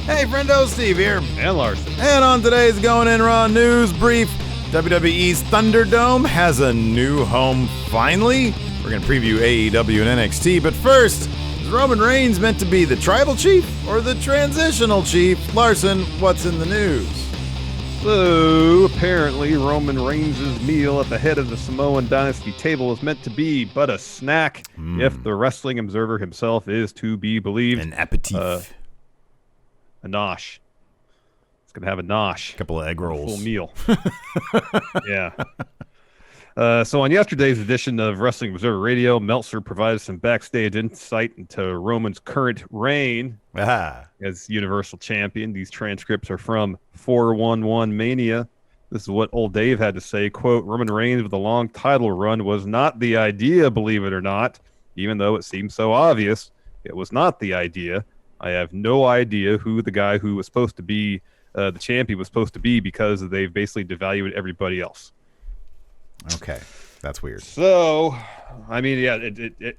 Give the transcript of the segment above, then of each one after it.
Hey, Friendo, Steve here. And Larson. And on today's Going In Raw News Brief, WWE's Thunderdome has a new home finally. We're going to preview AEW and NXT, but first, is Roman Reigns meant to be the tribal chief or the transitional chief? Larson, what's in the news? So, apparently, Roman Reigns' meal at the head of the Samoan Dynasty table is meant to be but a snack, if the Wrestling Observer himself is to be believed. An aperitif. A nosh. It's going to have a nosh. A couple of egg rolls. Full meal. Yeah. So on yesterday's edition of Wrestling Observer Radio, Meltzer provided some backstage insight into Roman's current reign as Universal Champion. These transcripts are from 411 Mania. This is what old Dave had to say, quote, Roman Reigns with a long title run was not the idea, believe it or not, even though it seems so obvious. It was not the idea. I have no idea who the guy who was supposed to be the champion was supposed to be because they've basically devalued everybody else. Okay, that's weird. So, I mean, yeah,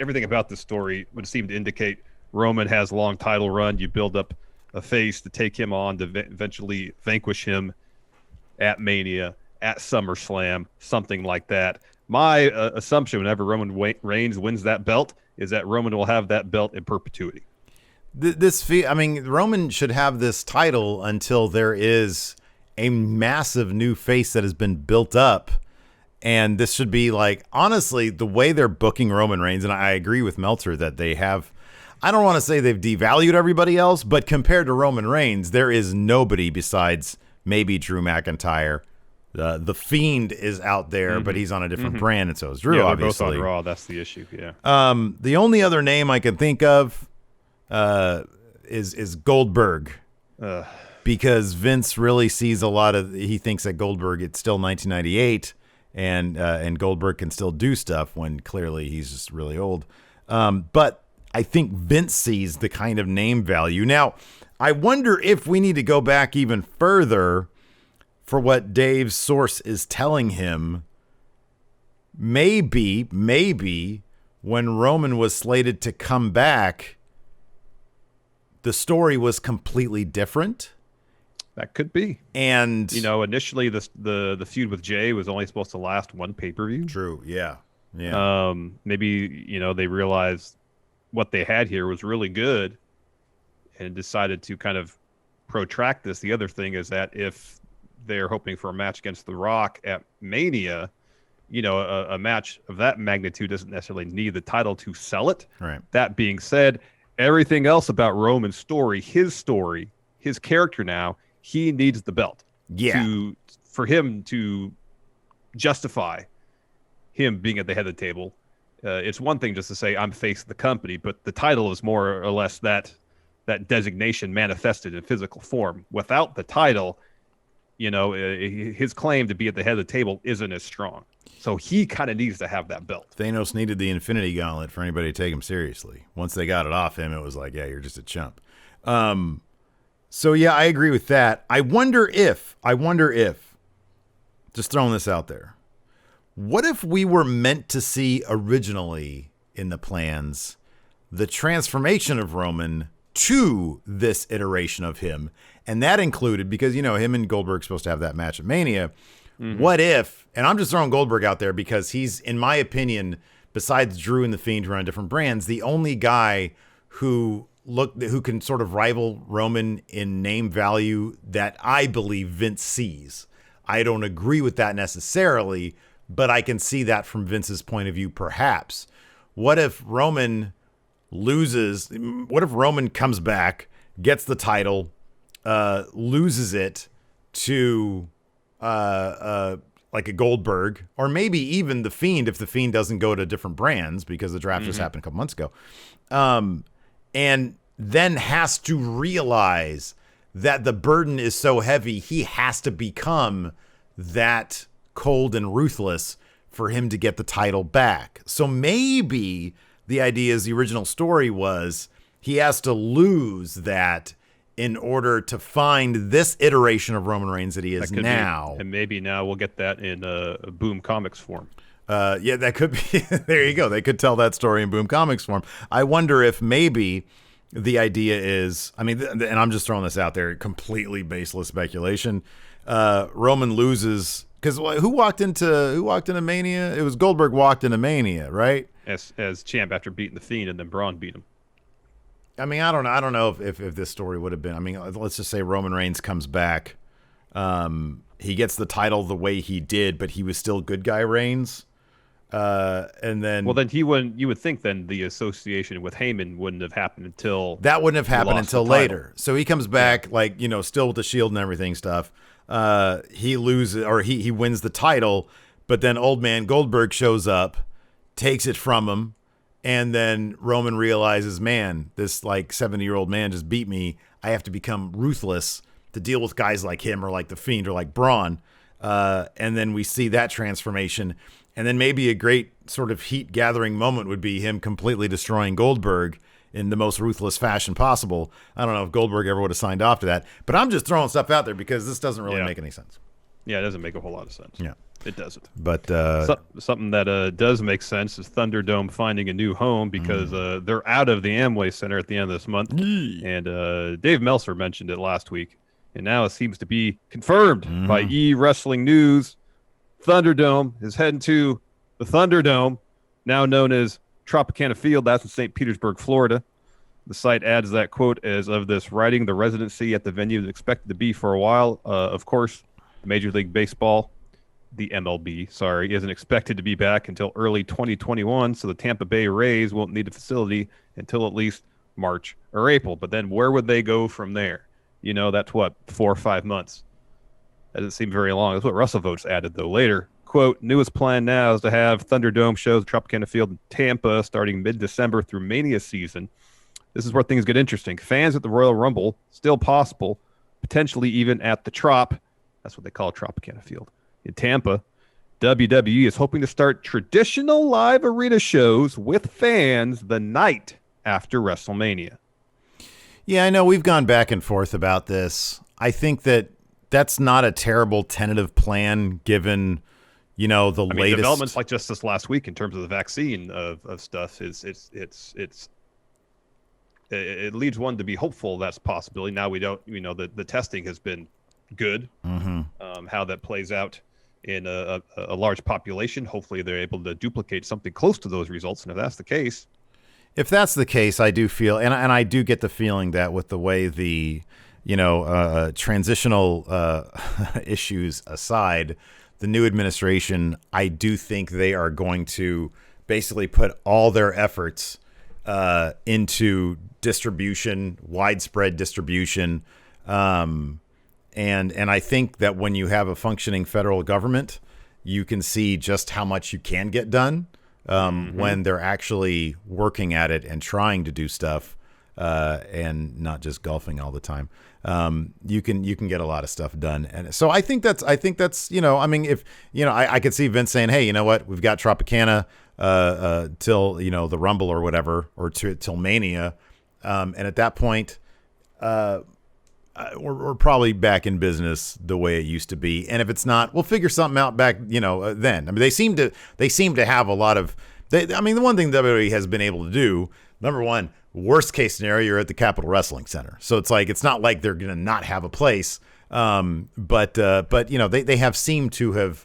everything about this story would seem to indicate Roman has a long title run. You build up a face to take him on to eventually vanquish him at Mania, at SummerSlam, something like that. My assumption whenever Roman Reigns wins that belt is that Roman will have that belt in perpetuity. Roman should have this title until there is a massive new face that has been built up. And this should be like, honestly, the way they're booking Roman Reigns, and I agree with Meltzer that they have, I don't want to say they've devalued everybody else, but compared to Roman Reigns, there is nobody besides maybe Drew McIntyre. The Fiend is out there, but he's on a different brand, and so is Drew, obviously. Both on Raw, that's the issue, yeah. The only other name I can think of is Goldberg. Because Vince really sees he thinks that Goldberg, it's still 1998, and Goldberg can still do stuff when clearly he's just really old. But I think Vince sees the kind of name value. Now, I wonder if we need to go back even further for what Dave's source is telling him. Maybe when Roman was slated to come back, the story was completely different. That could be. And initially the feud with Jay was only supposed to last one pay-per-view. True, yeah. Maybe, they realized what they had here was really good and decided to kind of protract this. The other thing is that if they're hoping for a match against The Rock at Mania, a match of that magnitude doesn't necessarily need the title to sell it. Right. That being said, everything else about Roman's story, his character now, he needs the belt. Yeah. For him to justify him being at the head of the table. It's one thing just to say, I'm face of the company, but the title is more or less that designation manifested in physical form. Without the title, his claim to be at the head of the table isn't as strong. So he kind of needs to have that belt. Thanos needed the Infinity Gauntlet for anybody to take him seriously. Once they got it off him, it was like, yeah, you're just a chump. So, yeah, I agree with that. I wonder if, just throwing this out there, what if we were meant to see originally in the plans the transformation of Roman to this iteration of him? And that included, because, him and Goldberg's supposed to have that match at Mania. What if, and I'm just throwing Goldberg out there because he's, in my opinion, besides Drew and The Fiend, who are on different brands, the only guy who can sort of rival Roman in name value that I believe Vince sees. I don't agree with that necessarily, but I can see that from Vince's point of view, perhaps. What if Roman loses? What if Roman comes back, gets the title, loses it to like a Goldberg, or maybe even The Fiend if The Fiend doesn't go to different brands because the draft just happened a couple months ago. And then has to realize that the burden is so heavy, he has to become that cold and ruthless for him to get the title back. So maybe the idea is the original story was he has to lose that in order to find this iteration of Roman Reigns that he is now. And maybe now we'll get that in a Boom Comics form. Yeah, that could be. There you go. They could tell that story in Boom Comics form. I wonder if maybe the idea is, I mean, and I'm just throwing this out there, completely baseless speculation. Roman loses because who walked into Mania? It was Goldberg walked into Mania, right? As champ after beating the Fiend, and then Braun beat him. I mean, I don't know if this story would have been. I mean, let's just say Roman Reigns comes back. He gets the title the way he did, but he was still good guy Reigns. And then, well, then you would think then the association with Heyman wouldn't have happened until later. So he comes back, like, you know, still with the Shield and everything stuff. He loses, or he wins the title, but then old man Goldberg shows up, takes it from him, and then Roman realizes, man, this like 70-year-old man just beat me. I have to become ruthless to deal with guys like him or like the Fiend or like Braun. And then we see that transformation. And then maybe a great sort of heat gathering moment would be him completely destroying Goldberg in the most ruthless fashion possible. I don't know if Goldberg ever would have signed off to that, but I'm just throwing stuff out there because this doesn't really make any sense. Yeah, it doesn't make a whole lot of sense. Yeah, it doesn't. But something that does make sense is Thunderdome finding a new home because they're out of the Amway Center at the end of this month. And Dave Meltzer mentioned it last week, and now it seems to be confirmed by E-Wrestling News. Thunderdome is heading to the Thunderdome, now known as Tropicana Field. That's in St. Petersburg, Florida. The site adds that, quote, as of this writing, the residency at the venue is expected to be for a while. Of course, Major League Baseball, the MLB, isn't expected to be back until early 2021, so the Tampa Bay Rays won't need the facility until at least March or April. But then where would they go from there? You know, that's what, 4 or 5 months. That doesn't seem very long. That's what Russell Votes added, though, later. Quote, newest plan now is to have Thunderdome shows at Tropicana Field in Tampa starting mid-December through Mania season. This is where things get interesting. Fans at the Royal Rumble, still possible, potentially even at the Trop. That's what they call Tropicana Field. In Tampa, WWE is hoping to start traditional live arena shows with fans the night after WrestleMania. Yeah, I know we've gone back and forth about this. I think that's not a terrible tentative plan given, you know, the latest developments like just this last week in terms of the vaccine of stuff it leads one to be hopeful that's a possibility. Now we don't, you know, the testing has been good. How that plays out in a large population, hopefully they're able to duplicate something close to those results. And if that's the case, I do feel, and I do get the feeling that with the way the, you know, transitional issues aside, the new administration, I do think they are going to basically put all their efforts into distribution, widespread distribution. And I think that when you have a functioning federal government, you can see just how much you can get done when they're actually working at it and trying to do stuff and not just golfing all the time. You can get a lot of stuff done. And so I think that's, you know, I mean, if, you know, I could see Vince saying, hey, you know what, we've got Tropicana till, you know, the Rumble or whatever, or till Mania. And at that point, we're probably back in business the way it used to be. And if it's not, we'll figure something out back, you know, then. I mean, they seem to have a lot of, I mean, the one thing WWE has been able to do, number one, worst case scenario, you're at the Capitol Wrestling Center. So it's like, it's not like they're going to not have a place. But you know, they have seemed to have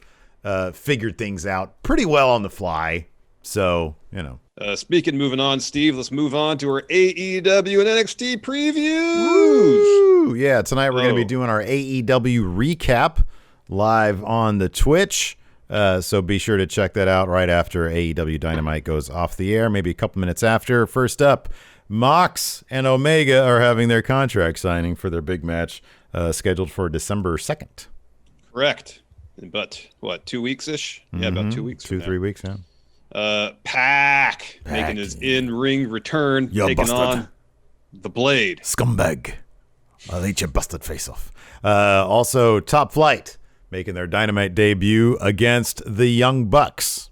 figured things out pretty well on the fly. So, you know. Moving on, Steve, let's move on to our AEW and NXT previews. Woo! Yeah, tonight we're going to be doing our AEW recap live on the Twitch. So be sure to check that out right after AEW Dynamite goes off the air, maybe a couple minutes after. First up, Mox and Omega are having their contract signing for their big match scheduled for December 2nd. Correct. But, what, 2 weeks-ish? Yeah, about 2 weeks. 2-3 weeks, yeah. Pac making his in-ring return, taking busted on the Blade. Scumbag. I'll eat your busted face off. Also, Top Flight making their Dynamite debut against the Young Bucks.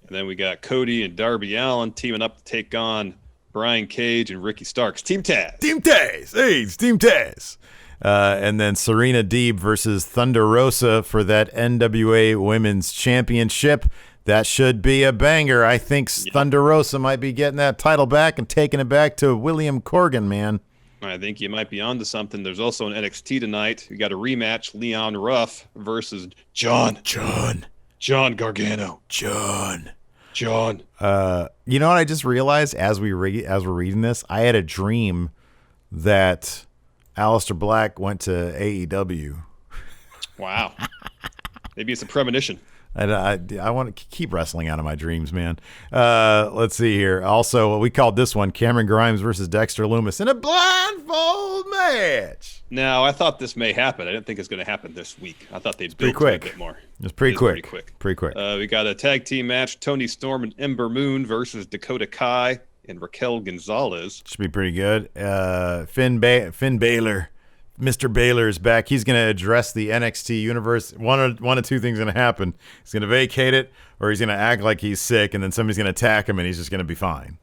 And then we got Cody and Darby Allin teaming up to take on Brian Cage and Ricky Starks. Team Taz. Team Taz. Hey, it's Team Taz. And then Serena Deeb versus Thunder Rosa for that NWA Women's Championship. That should be a banger. I think Thunder Rosa might be getting that title back and taking it back to William Corgan, man. I think you might be onto something. There's also an NXT tonight. We got a rematch: Leon Ruff versus John Gargano. John. You know what I just realized as we're reading this? I had a dream that Aleister Black went to AEW. Wow. Maybe it's a premonition. I want to keep wrestling out of my dreams, man. Let's see here. Also, we called this one Cameron Grimes versus Dexter Lumis in a blindfold match. Now, I thought this may happen. I didn't think it's going to happen this week. I thought they'd build it a bit more. It's pretty quick. We got a tag team match: Tony Storm and Ember Moon versus Dakota Kai and Raquel Gonzalez. Should be pretty good. Finn Balor. Mr. Baylor is back. He's going to address the NXT universe. One of two things going to happen. He's going to vacate it, or he's going to act like he's sick, and then somebody's going to attack him, and he's just going to be fine.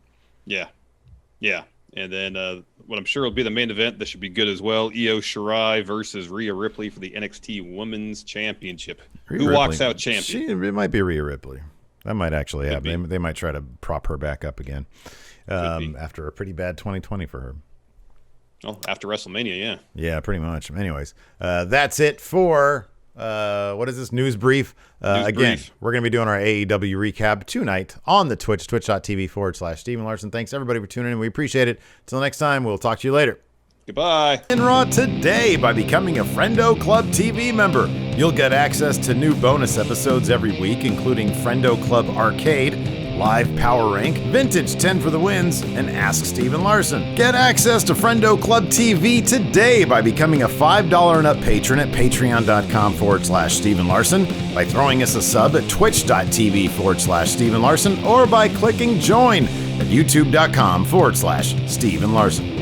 Yeah. And then what I'm sure will be the main event, this should be good as well, Io Shirai versus Rhea Ripley for the NXT Women's Championship. Who walks out champion? It might be Rhea Ripley. That might actually happen. They might try to prop her back up again after a pretty bad 2020 for her. Oh, after WrestleMania, yeah. Yeah, pretty much. Anyways, that's it for, what is this, News Brief. Again, we're going to be doing our AEW recap tonight on the Twitch, twitch.tv/Steven Larson. Thanks, everybody, for tuning in. We appreciate it. Until next time, we'll talk to you later. Goodbye. In Raw today, by becoming a Friendo Club TV member, you'll get access to new bonus episodes every week, including Friendo Club Arcade, Live Power Rank, Vintage 10 for the Wins, and Ask Steven Larson. Get access to Friendo Club TV today by becoming a $5 and up patron at patreon.com/Steven Larson, by throwing us a sub at twitch.tv/Steven Larson, or by clicking join at youtube.com/Steven Larson.